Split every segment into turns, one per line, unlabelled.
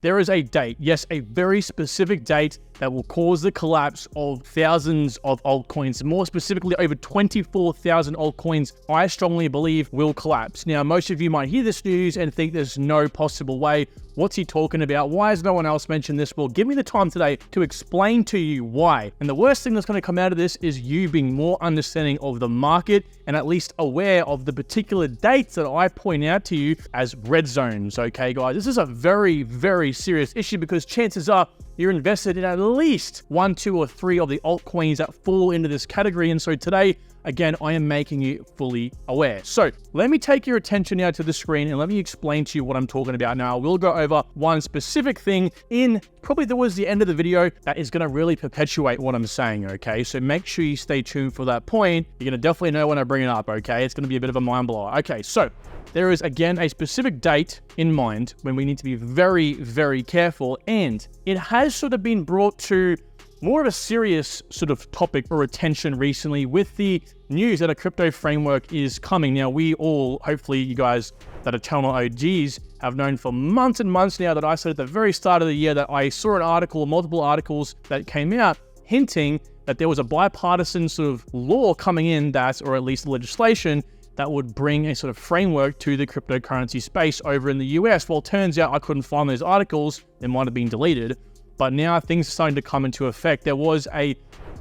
There is a date, yes, a very specific date that will cause the collapse of thousands of altcoins. More specifically, over 24,000 altcoins, I strongly believe, will collapse. Now, most of you might hear this news and think there's no possible way. What's he talking about? Why has no one else mentioned this? Well, give me the time today to explain to you why. And the worst thing that's going to come out of this is you being more understanding of the market and at least aware of the particular dates that I point out to you as red zones. Okay, guys, this is a very, very serious issue because chances are you're invested in at least 1, 2, or 3 of the altcoins that fall into this category. And so today, again, I am making you fully aware. So let me take your attention now to the screen and let me explain to you what I'm talking about now. We'll go over one specific thing in probably towards the end of the video that is going to really perpetuate what I'm saying, okay? So make sure you stay tuned for that point. You're going to definitely know when I bring it up, okay? It's going to be a bit of a mind blower. Okay, so there is, again, a specific date in mind when we need to be very, very careful, and it has sort of been brought to more of a serious sort of topic or attention recently with the news that a crypto framework is coming. Now, we all, hopefully you guys that are channel OGs, have known for months and months now that I said at the very start of the year that I saw an article, multiple articles that came out hinting that there was a bipartisan sort of law coming in that, or at least legislation, that would bring a sort of framework to the cryptocurrency space over in the US. Well, it turns out I couldn't find those articles. They might have been deleted. But now things are starting to come into effect. There was a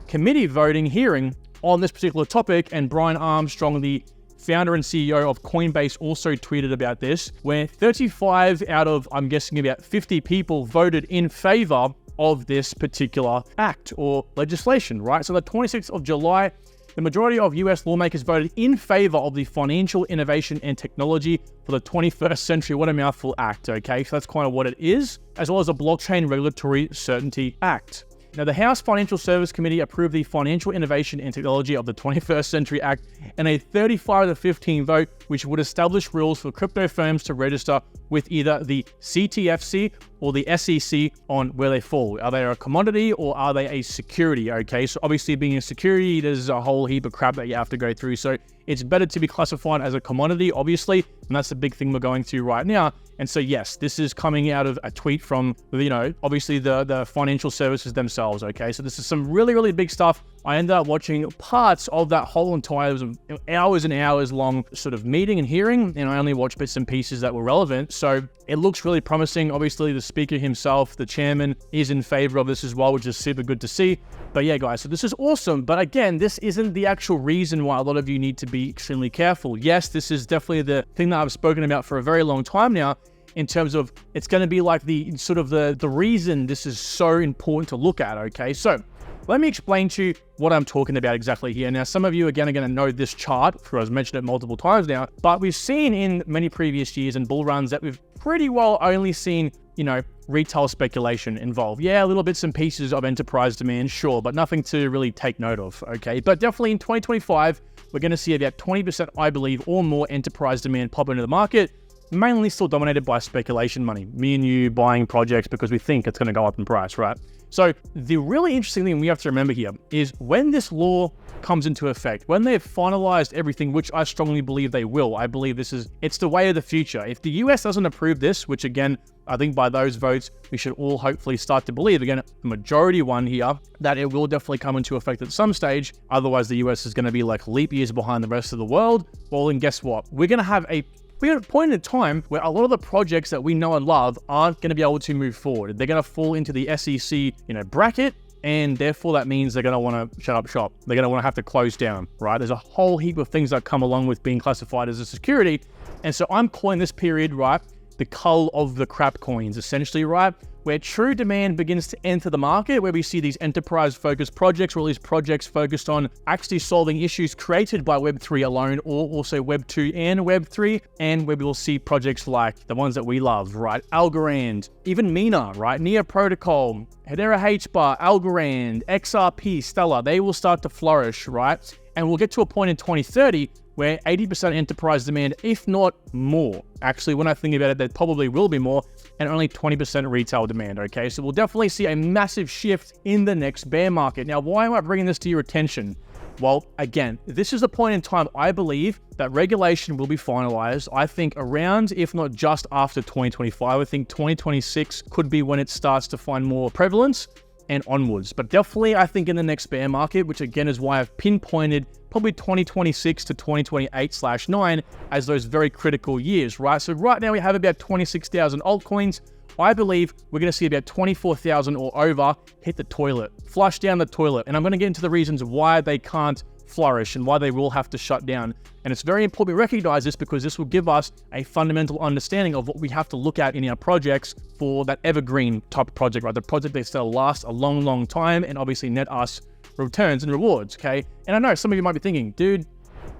committee voting hearing on this particular topic, and Brian Armstrong, the founder and CEO of Coinbase, also tweeted about this, where 35 out of, I'm guessing, about 50 people voted in favor of this particular act or legislation, right? So the 26th of July, the majority of US lawmakers voted in favor of the Financial Innovation and Technology for the 21st Century, what a mouthful, Act, okay? So that's kind of what it is, as well as a Blockchain Regulatory Certainty Act. Now, the House Financial Service Committee approved the Financial Innovation and Technology of the 21st Century Act in a 35-15 vote, which would establish rules for crypto firms to register with either the CTFC or the SEC on where they fall. Are they a commodity or are they a security? Okay, so obviously being a security, there's a whole heap of crap that you have to go through. So it's better to be classified as a commodity, obviously, and that's the big thing we're going through right now. And so, yes, this is coming out of a tweet from, obviously the financial services themselves, okay? So this is some really, really big stuff. I ended up watching parts of that whole entire hours and hours long sort of meeting and hearing, and I only watched bits and pieces that were relevant. So it looks really promising. Obviously, the speaker himself, the chairman, is in favor of this as well, which is super good to see. But yeah, guys, so this is awesome. But again, this isn't the actual reason why a lot of you need to be extremely careful. Yes, this is definitely the thing that I've spoken about for a very long time now, in terms of it's going to be like the sort of the reason this is so important to look at, okay? So let me explain to you what I'm talking about exactly here. Now, some of you, again, are going to know this chart, because I've mentioned it multiple times now, but we've seen in many previous years and bull runs that we've pretty well only seen, retail speculation involved. Yeah, little bits and pieces of enterprise demand, sure, but nothing to really take note of, okay? But definitely in 2025, we're going to see about 20%, I believe, or more enterprise demand pop into the market, mainly still dominated by speculation money. Me and you buying projects because we think it's going to go up in price, right? So the really interesting thing we have to remember here is when this law comes into effect, when they've finalized everything, which I strongly believe they will, I believe it's the way of the future. If the US doesn't approve this, which again, I think by those votes, we should all hopefully start to believe, again, the majority one here, that it will definitely come into effect at some stage. Otherwise, the US is going to be like leap years behind the rest of the world. Well, then guess what? We're going to have we're at a point in time where a lot of the projects that we know and love aren't going to be able to move forward. They're going to fall into the SEC, bracket, and therefore that means they're going to want to shut up shop. They're going to want to have to close down, right? There's a whole heap of things that come along with being classified as a security. And so I'm calling this period, right, the cull of the crap coins, essentially, right? Where true demand begins to enter the market, where we see these enterprise-focused projects, or at least projects focused on actually solving issues created by Web3 alone, or also Web2 and Web3, and where we will see projects like the ones that we love, right? Algorand, even Mina, right? Neo Protocol, Hedera HBAR, Algorand, XRP, Stellar, they will start to flourish, right? And we'll get to a point in 2030 where 80% enterprise demand, if not more. Actually, when I think about it, there probably will be more, and only 20% retail demand, okay? So we'll definitely see a massive shift in the next bear market. Now, why am I bringing this to your attention? Well, again, this is the point in time I believe that regulation will be finalized. I think around, if not just after 2025, I think 2026 could be when it starts to find more prevalence and onwards. But definitely, I think in the next bear market, which again is why I've pinpointed probably 2026 to 2028/9 as those very critical years, right? So right now we have about 26,000 altcoins. I believe we're going to see about 24,000 or over hit the toilet, flush down the toilet. And I'm going to get into the reasons why they can't flourish and why they will have to shut down. And it's very important we recognize this because this will give us a fundamental understanding of what we have to look at in our projects for that evergreen type of project, right? The project that's going to last a long, long time and obviously net us returns and rewards, okay? And I know some of you might be thinking, dude,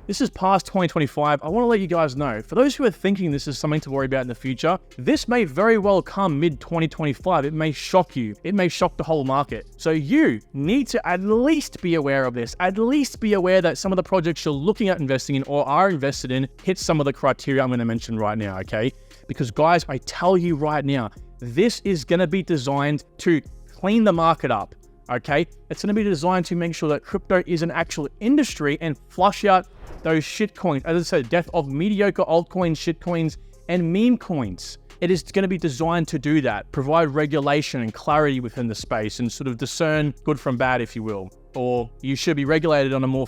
this is past 2025. I want to let you guys know, for those who are thinking this is something to worry about in the future, this may very well come mid-2025. It may shock you. It may shock the whole market. So you need to at least be aware of this. At least be aware that some of the projects you're looking at investing in or are invested in hit some of the criteria I'm going to mention right now, okay? Because guys, I tell you right now, this is going to be designed to clean the market up. Okay, it's going to be designed to make sure that crypto is an actual industry and flush out those shit coins. As I said, death of mediocre altcoins, shit coins, and meme coins. It is going to be designed to do that, provide regulation and clarity within the space and sort of discern good from bad, if you will. Or you should be regulated on a more,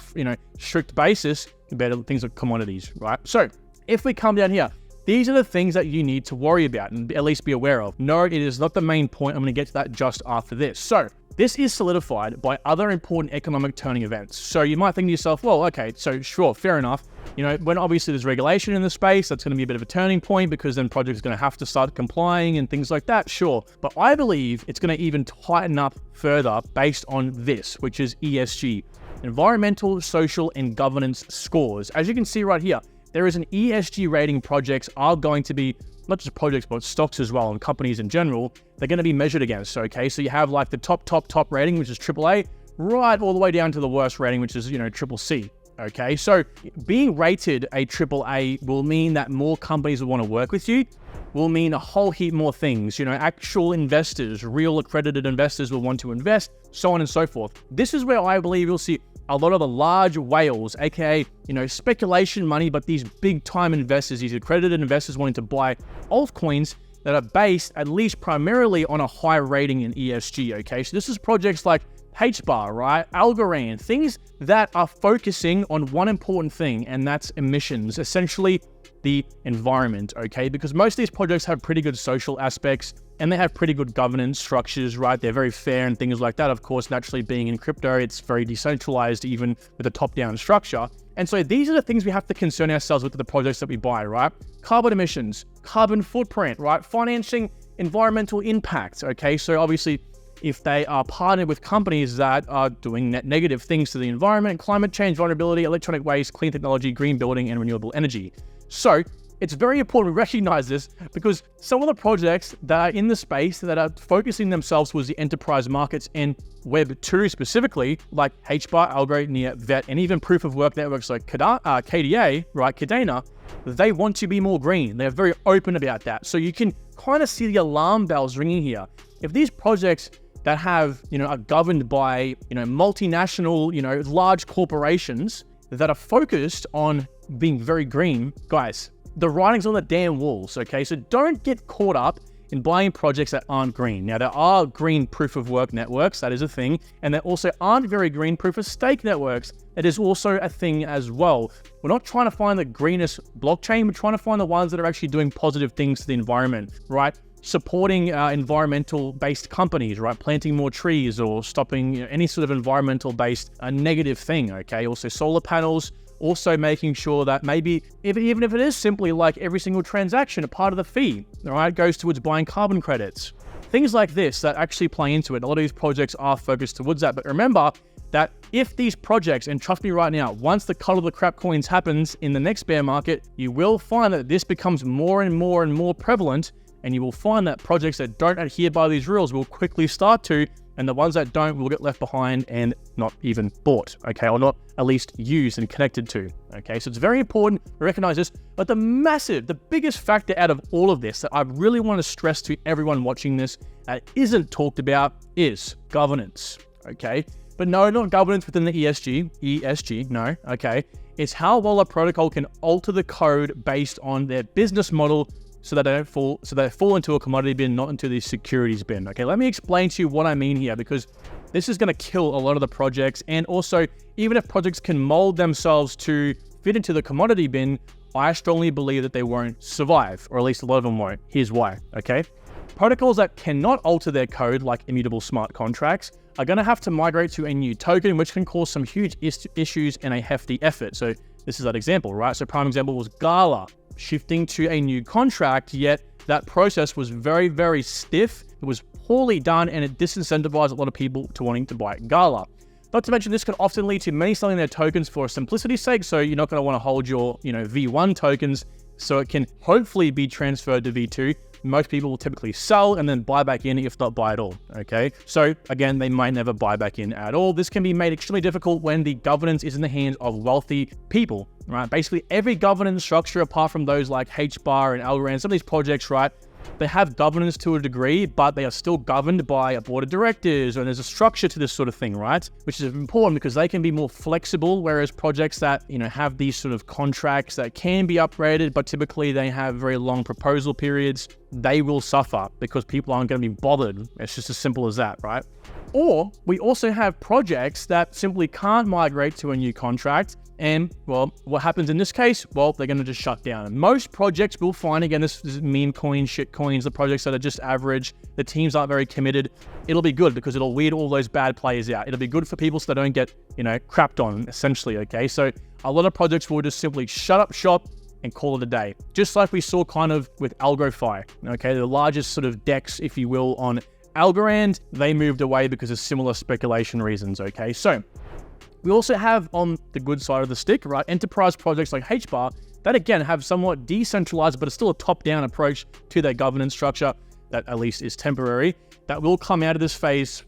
strict basis compared to things like commodities, right? So if we come down here, these are the things that you need to worry about and at least be aware of. No, it is not the main point. I'm going to get to that just after this. So this is solidified by other important economic turning events. So you might think to yourself, well, okay, so sure, fair enough. When obviously there's regulation in the space, that's going to be a bit of a turning point because then projects are going to have to start complying and things like that, sure. But I believe it's going to even tighten up further based on this, which is ESG, environmental, social, and governance scores. As you can see right here, there is an ESG rating projects are going to be, not just projects, but stocks as well and companies in general, they're going to be measured against, okay? So you have like the top rating, which is AAA, right all the way down to the worst rating, which is, triple C, okay? So being rated a AAA will mean that more companies will want to work with you, will mean a whole heap more things. Actual investors, real accredited investors will want to invest, so on and so forth. This is where I believe you'll see a lot of the large whales, aka, speculation money, but these big time investors, these accredited investors wanting to buy altcoins that are based at least primarily on a high rating in ESG, okay? So this is projects like HBAR, right? Algorand, things that are focusing on one important thing, and that's emissions, essentially the environment, okay? Because most of these projects have pretty good social aspects and they have pretty good governance structures, right? They're very fair and things like that. Of course, naturally being in crypto, it's very decentralized, even with a top-down structure. And so these are the things we have to concern ourselves with the projects that we buy, right? Carbon emissions, carbon footprint, right? Financing environmental impacts, okay? So obviously, if they are partnered with companies that are doing net negative things to the environment, climate change, vulnerability, electronic waste, clean technology, green building, and renewable energy. So it's very important to recognize this because some of the projects that are in the space that are focusing themselves towards the enterprise markets and Web 2 specifically, like HBAR, Algo, NEAR, VET, and even proof of work networks like KDA, right, Kadena, they want to be more green. They're very open about that. So you can kind of see the alarm bells ringing here. If these projects that have, are governed by, multinational, large corporations that are focused on being very green, guys, the writing's on the damn walls, okay? So don't get caught up in buying projects that aren't green. Now, there are green proof of work networks, that is a thing, and there also aren't very green proof of stake networks. That is also a thing as well. We're not trying to find the greenest blockchain, we're trying to find the ones that are actually doing positive things to the environment, right? Supporting environmental-based companies, right? Planting more trees or stopping any sort of environmental-based negative thing, okay? Also solar panels, also making sure that maybe, even if it is simply like every single transaction, a part of the fee, all right, goes towards buying carbon credits. Things like this that actually play into it. A lot of these projects are focused towards that. But remember that if these projects, and trust me right now, once the cut of the crap coins happens in the next bear market, you will find that this becomes more and more and more prevalent. And you will find that projects that don't adhere by these rules will quickly start to, and the ones that don't will get left behind and not even bought, okay, or not at least used and connected to, okay? So it's very important to recognize this, but the biggest factor out of all of this that I really want to stress to everyone watching this that isn't talked about is governance, okay? But no, not governance within the ESG, no, okay. It's how well a protocol can alter the code based on their business model so that they fall into a commodity bin, not into the securities bin. Okay, let me explain to you what I mean here, because this is going to kill a lot of the projects. And also, even if projects can mold themselves to fit into the commodity bin, I strongly believe that they won't survive, or at least a lot of them won't. Here's why, okay? Protocols that cannot alter their code, like immutable smart contracts, are going to have to migrate to a new token, which can cause some huge issues and a hefty effort. So this is that example, right? So prime example was Gala shifting to a new contract, yet that process was very, very stiff. It was poorly done, and it disincentivized a lot of people to wanting to buy Gala. Not to mention, this can often lead to many selling their tokens for simplicity's sake. So you're not going to want to hold your, V1 tokens, so it can hopefully be transferred to V2. Most people will typically sell and then buy back in, if not buy at all, okay? So again, they might never buy back in at all. This can be made extremely difficult when the governance is in the hands of wealthy people, right? Basically, every governance structure, apart from those like HBAR and Algorand, some of these projects, right, they have governance to a degree, but they are still governed by a board of directors, and there's a structure to this sort of thing, right? Which is important because they can be more flexible, whereas projects that, have these sort of contracts that can be upgraded, but typically they have very long proposal periods, they will suffer because people aren't going to be bothered. It's just as simple as that, right? Or we also have projects that simply can't migrate to a new contract. And, well, what happens in this case? Well, they're going to just shut down. And most projects will find, again, this is meme coins, shit coins, the projects that are just average, the teams aren't very committed. It'll be good because it'll weed all those bad players out. It'll be good for people so they don't get, crapped on, essentially, okay? So a lot of projects will just simply shut up shop and call it a day. Just like we saw kind of with AlgoFi, okay? The largest sort of DEX, if you will, on Algorand, they moved away because of similar speculation reasons, okay? So we also have on the good side of the stick, right, enterprise projects like HBAR that again have somewhat decentralized, but it's still a top-down approach to their governance structure that at least is temporary, that will come out of this phase,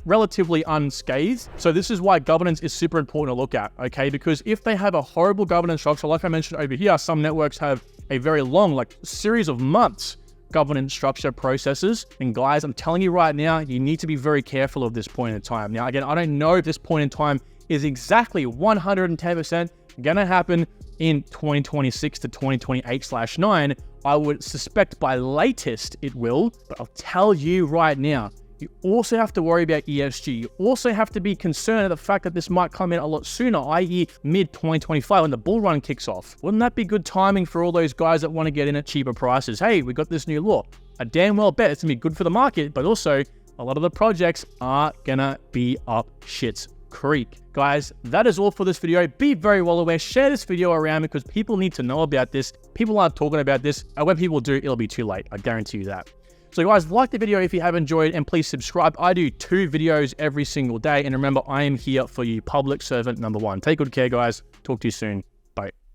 relatively unscathed. So this is why governance is super important to look at, okay? Because if they have a horrible governance structure, like I mentioned over here, some networks have a very long, like series of months governance structure processes. And guys, I'm telling you right now, you need to be very careful of this point in time. Now, again, I don't know if this point in time is exactly 110% gonna happen in 2026 to 2028/9. I would suspect by latest it will, but I'll tell you right now, you also have to worry about ESG. You also have to be concerned at the fact that this might come in a lot sooner, i.e. mid-2025 when the bull run kicks off. Wouldn't that be good timing for all those guys that want to get in at cheaper prices? Hey, we got this new law. I damn well bet it's gonna be good for the market, but also a lot of the projects are gonna be up shit's creek. Guys, that is all for this video. Be very well aware. Share this video around because people need to know about this. People aren't talking about this, and when people do, it'll be too late. I guarantee you that. So guys, like the video if you have enjoyed, and please subscribe. I do 2 videos every single day, and remember, I am here for you, public servant number 1. Take good care, guys. Talk to you soon.